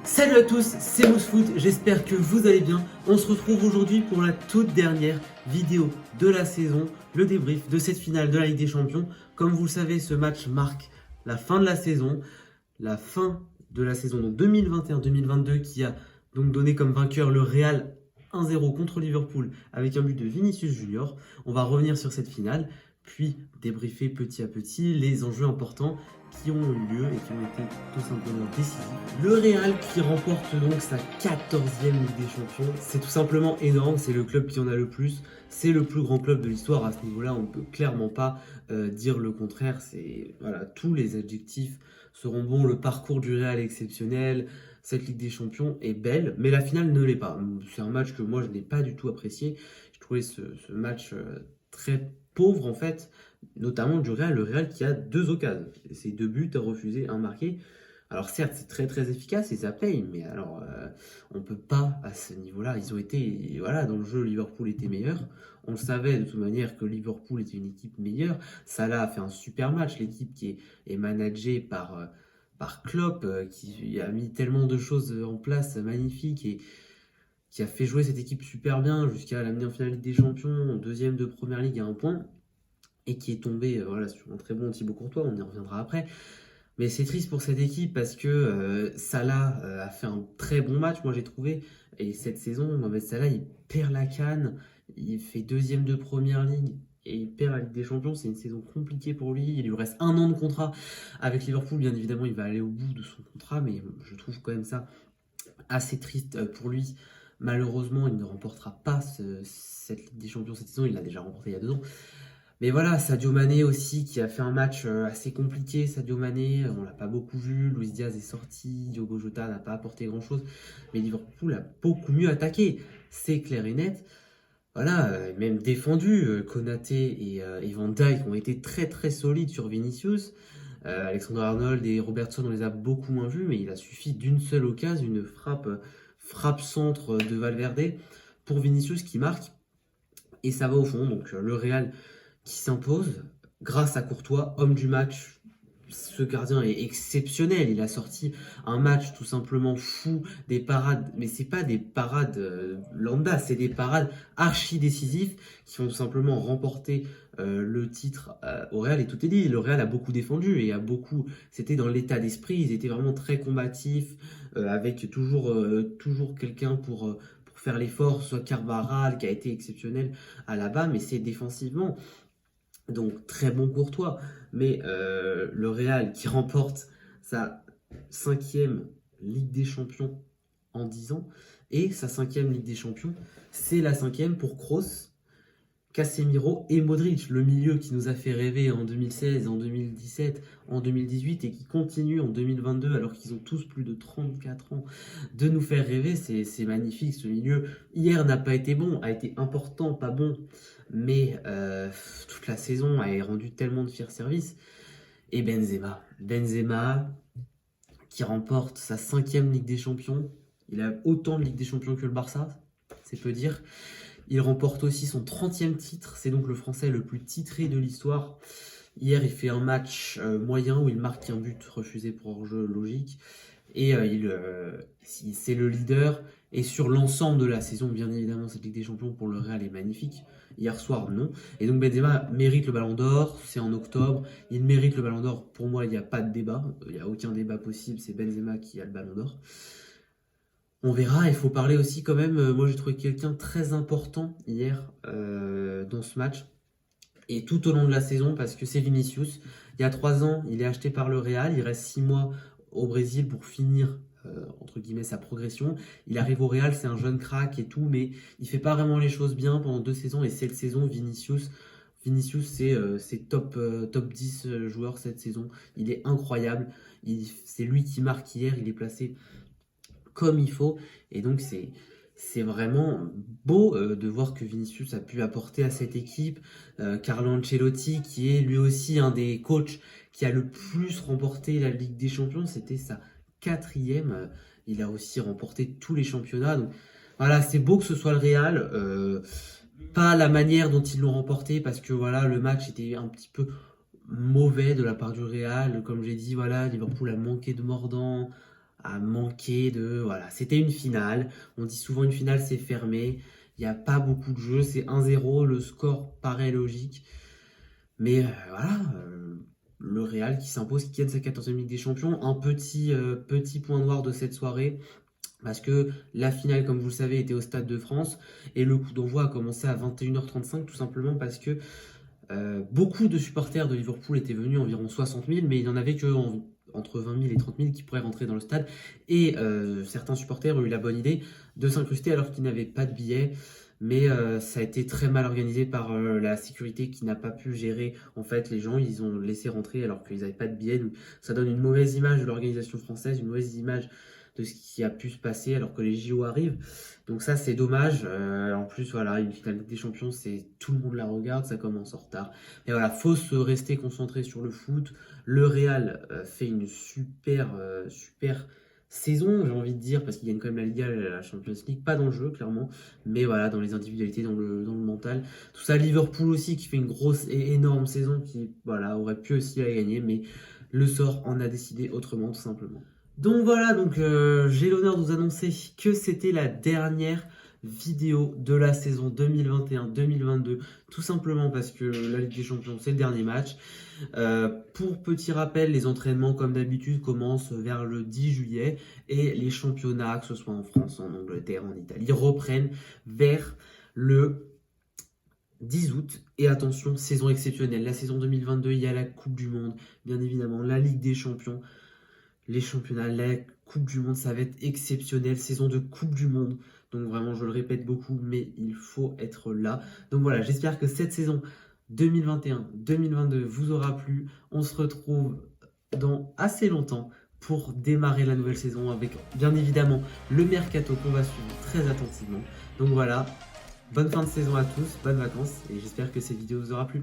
Salut à tous, c'est Moussefoot, j'espère que vous allez bien. On se retrouve aujourd'hui pour la toute dernière vidéo de la saison, le débrief de cette finale de la Ligue des Champions. Comme vous le savez, ce match marque la fin de la fin de la saison donc 2021-2022 qui a donc donné comme vainqueur le Real 1-0 contre Liverpool avec un but de Vinicius Junior. On va revenir sur cette finale, puis débriefer petit à petit les enjeux importants qui ont eu lieu et qui ont été tout simplement décisifs. Le Real qui remporte donc sa 14e Ligue des Champions, c'est tout simplement énorme, c'est le club qui en a le plus, c'est le plus grand club de l'histoire à ce niveau-là, on ne peut clairement pas dire le contraire, voilà, tous les adjectifs seront bons, le parcours du Real est exceptionnel, cette Ligue des Champions est belle, mais la finale ne l'est pas. C'est un match que moi je n'ai pas du tout apprécié, je trouvais ce match très pauvre en fait, notamment du Real, le Real qui a 2 occasions, c'est 2 buts à refuser, 1 marqué. Alors certes, c'est très très efficace et ça paye, mais alors on peut pas à ce niveau-là. Ils ont été, voilà, dans le jeu, Liverpool était meilleur. On le savait de toute manière que Liverpool était une équipe meilleure. Salah a fait un super match, l'équipe qui est managée par Klopp, qui a mis tellement de choses en place magnifiques et qui a fait jouer cette équipe super bien jusqu'à l'amener en finale Ligue des Champions, deuxième de Première Ligue à 1 point, et qui est tombé voilà, sur un très bon Thibaut Courtois, on y reviendra après. Mais c'est triste pour cette équipe parce que Salah a fait un très bon match, moi j'ai trouvé, et cette saison, Mohamed Salah, il perd la CAN, il fait deuxième de Première Ligue, et il perd la Ligue des Champions, c'est une saison compliquée pour lui, il lui reste 1 an de contrat avec Liverpool, bien évidemment il va aller au bout de son contrat, mais je trouve quand même ça assez triste pour lui. Malheureusement, il ne remportera pas cette Ligue des Champions cette saison, il l'a déjà remporté il y a 2 ans. Mais voilà, Sadio Mané aussi qui a fait un match assez compliqué. Sadio Mané, on l'a pas beaucoup vu. Luis Diaz est sorti, Diogo Jota n'a pas apporté grand-chose. Mais Liverpool a beaucoup mieux attaqué, c'est clair et net. Voilà, même défendu, Konaté et Van Dijk ont été très très solides sur Vinicius. Alexander Arnold et Robertson, on les a beaucoup moins vus, mais il a suffi d'une seule occasion, une frappe centre de Valverde pour Vinicius qui marque. Et ça va au fond, donc le Real qui s'impose grâce à Courtois, homme du match. Ce gardien est exceptionnel, il a sorti un match tout simplement fou, des parades, mais c'est pas des parades lambda, c'est des parades archi décisives qui ont tout simplement remporté le titre au Real, et tout est dit, le Real a beaucoup défendu et c'était dans l'état d'esprit, ils étaient vraiment très combatifs, avec toujours quelqu'un pour faire l'effort, soit Carvajal qui a été exceptionnel à la bas, mais c'est défensivement. Donc très bon Courtois, mais le Real qui remporte sa 5e Ligue des Champions en 10 ans, et sa 5e Ligue des Champions, c'est la 5e pour Kroos, Casemiro et Modric, le milieu qui nous a fait rêver en 2016, en 2017, en 2018 et qui continue en 2022 alors qu'ils ont tous plus de 34 ans de nous faire rêver, c'est magnifique ce milieu. Hier n'a pas été bon, a été important, pas bon, mais toute la saison a rendu tellement de fiers services. Et Benzema qui remporte sa 5e Ligue des Champions, il a autant de Ligue des Champions que le Barça, c'est peu dire. Il remporte aussi son 30e titre, c'est donc le Français le plus titré de l'histoire. Hier, il fait un match moyen où il marque un but refusé pour hors-jeu logique. Et c'est le leader. Et sur l'ensemble de la saison, bien évidemment, cette Ligue des Champions pour le Real est magnifique. Hier soir, non. Et donc Benzema mérite le Ballon d'Or, c'est en octobre. Il mérite le Ballon d'Or. Pour moi, il n'y a pas de débat. Il n'y a aucun débat possible, c'est Benzema qui a le Ballon d'Or. On verra, il faut parler aussi quand même, moi j'ai trouvé quelqu'un très important hier dans ce match et tout au long de la saison parce que c'est Vinicius. Il y a 3 ans, il est acheté par le Real, il reste 6 mois au Brésil pour finir entre guillemets sa progression. Il arrive au Real, c'est un jeune crack et tout, mais il fait pas vraiment les choses bien pendant 2 saisons et cette saison, Vinicius c'est top 10 joueurs cette saison. Il est incroyable, c'est lui qui marque hier, il est placé comme il faut, et donc c'est vraiment beau de voir que Vinicius a pu apporter à cette équipe. Carlo Ancelotti, qui est lui aussi un des coachs qui a le plus remporté la Ligue des Champions, c'était sa 4e. Il a aussi remporté tous les championnats. Donc voilà, c'est beau que ce soit le Real. Pas la manière dont ils l'ont remporté, parce que voilà, le match était un petit peu mauvais de la part du Real. Comme j'ai dit, voilà, Liverpool a manqué de mordant, a manqué de... Voilà, c'était une finale. On dit souvent une finale, c'est fermé. Il n'y a pas beaucoup de jeux, c'est 1-0. Le score paraît logique. Mais voilà, le Real qui s'impose, qui gagne sa 14e Ligue des Champions. Un petit point noir de cette soirée. Parce que la finale, comme vous le savez, était au Stade de France. Et le coup d'envoi a commencé à 21h35, tout simplement parce que beaucoup de supporters de Liverpool étaient venus, environ 60 000, mais il n'y en avait que entre 20 000 et 30 000 qui pourraient rentrer dans le stade. Et certains supporters ont eu la bonne idée de s'incruster alors qu'ils n'avaient pas de billets. Mais ça a été très mal organisé par la sécurité qui n'a pas pu gérer en fait les gens. Ils ont laissé rentrer alors qu'ils n'avaient pas de billets. Donc, ça donne une mauvaise image de l'organisation française, une mauvaise image de ce qui a pu se passer alors que les JO arrivent. Donc ça, c'est dommage. En plus, voilà, une finale des champions, c'est tout le monde la regarde, ça commence en retard. Mais voilà, faut se rester concentré sur le foot. Le Real fait une super saison, j'ai envie de dire, parce qu'il gagne quand même la Liga, la Champions League, pas dans le jeu, clairement, mais voilà, dans les individualités, dans le mental. Tout ça, Liverpool aussi, qui fait une grosse et énorme saison, qui, voilà, aurait pu aussi la gagner, mais le sort en a décidé autrement, tout simplement. Donc voilà, j'ai l'honneur de vous annoncer que c'était la dernière vidéo de la saison 2021-2022, tout simplement parce que la Ligue des Champions, c'est le dernier match. Pour petit rappel, les entraînements, comme d'habitude, commencent vers le 10 juillet et les championnats, que ce soit en France, en Angleterre, en Italie, reprennent vers le 10 août. Et attention, saison exceptionnelle. La saison 2022, il y a la Coupe du Monde, bien évidemment, la Ligue des Champions, les championnats, la Coupe du Monde, ça va être exceptionnel. Saison de Coupe du Monde. Donc vraiment, je le répète beaucoup, mais il faut être là. Donc voilà, j'espère que cette saison 2021-2022 vous aura plu. On se retrouve dans assez longtemps pour démarrer la nouvelle saison avec bien évidemment le mercato qu'on va suivre très attentivement. Donc voilà, bonne fin de saison à tous, bonnes vacances et j'espère que cette vidéo vous aura plu.